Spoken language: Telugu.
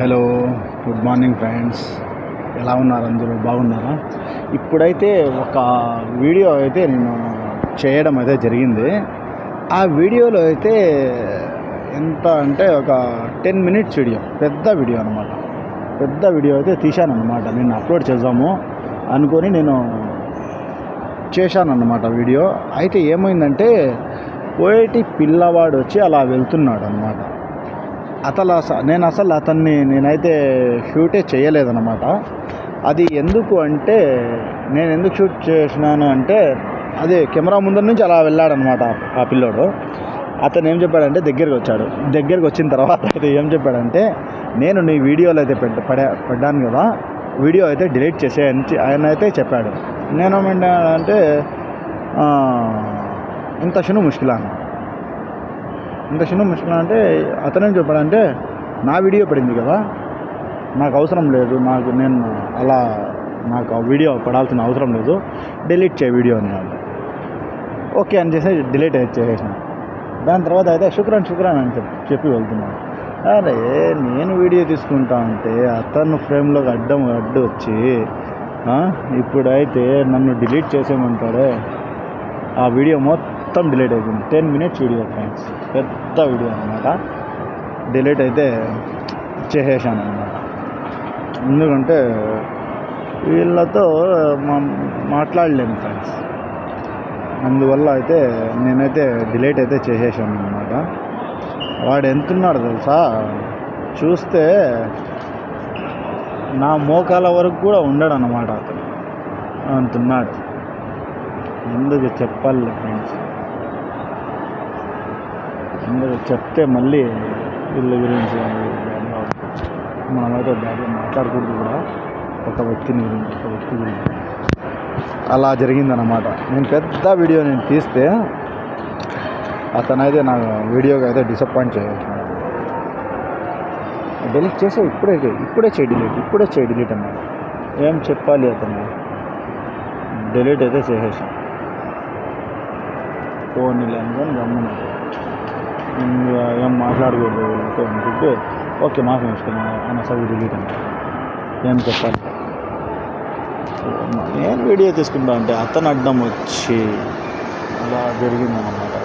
Hello, good morning friends. ఎలా ఉన్నారు? అందరూ బాగున్నారా? ఇప్పుడైతే ఒక వీడియో అయితే నేను చేయడం అయితే జరిగింది. ఆ వీడియోలో అయితే ఎంత అంటే ఒక 10 minutes వీడియో, పెద్ద వీడియో అనమాట. పెద్ద వీడియో అయితే తీశాను అనమాట. నేను అప్లోడ్ చేద్దాము అనుకొని నేను చేశానన్నమాట వీడియో. అయితే ఏమైందంటే పోయేటి పిల్లవాడు వచ్చి అలా వెళ్తున్నాడు అనమాట. నేను అసలు నేనైతే షూటే చేయలేదన్నమాట. అది ఎందుకు అంటే, నేను ఎందుకు షూట్ చేసినాను అంటే, అదే కెమెరా ముందర నుంచి అలా వెళ్ళాడనమాట ఆ పిల్లోడు. అతను ఏం చెప్పాడంటే, దగ్గరికి వచ్చిన తర్వాత అయితే ఏం చెప్పాడంటే, నేను నీ వీడియోలో అయితే పడ్డాను కదా, వీడియో అయితే డిలీట్ చేసేయని ఆయన అయితే చెప్పాడు. నేనేమంటే ఇంత చిన్న ముష్కిలా అంటే అతనేం చెప్పాడంటే, నా వీడియో పడింది కదా, నాకు అవసరం లేదు, నాకు ఆ వీడియో పడాల్సిన అవసరం లేదు, డిలీట్ చేయ వీడియో అన్నాడు. ఓకే అని డిలీట్ చేసేసాను. దాని తర్వాత అయితే శుక్రాన్ అని చెప్పి వెళ్తున్నాను. అరే, నేను వీడియో తీసుకుంటా అంటే అతను ఫ్రేమ్లోకి అడ్డు వచ్చి ఇప్పుడైతే నన్ను డిలీట్ చేసేయమంటాడే. ఆ వీడియో మొత్తం డిలీట్ అయిపోయింది. 10 minutes వీడియో ఫ్రెండ్స్, పెద్ద వీడియో అనమాట. డిలీట్ అయితే చేసేసాను అనమాట. ఎందుకంటే వీళ్ళతో మాట్లాడలేను ఫ్రెండ్స్, అందువల్ల అయితే నేనైతే డిలీట్ అయితే చేసేసాను అనమాట. వాడు ఎంతున్నాడు తెలుసా, చూస్తే నా మోకాల వరకు కూడా ఉండడు అన్నమాట. అతను అంటున్నాడు. ఎందుకు చెప్పాలి ఫ్రెండ్స్, ఎందుకు చెప్తే మళ్ళీ వీళ్ళ గురించి మనమైతే బాగా మాట్లాడకూడదు కూడా. ఒక వ్యక్తి గురించి అలా జరిగిందనమాట. నేను పెద్ద వీడియో తీస్తే అతనైతే నా వీడియోకి అయితే డిసప్పాయింట్ చేసేసినాడు. డిలీట్ చేసే ఇప్పుడే చేయి డిలీట్ అన్నాడు. ఏం చెప్పాలి, అతను డిలీట్ అయితే చేసేసాను. ఫోన్లు అనుకొని గమ్మున్నాడు. ఏం మాట్లాడకూడదు వీళ్ళతో అని చెప్పి ఓకే మాఫీ వేసుకున్నాను అన్న సవి డిలీట్ అన్నాడు. ఏం చెప్పాలి, నేను వీడియో తీసుకుంటా అంటే అతను అడ్డం వచ్చి అలా జరిగిందన్నమాట.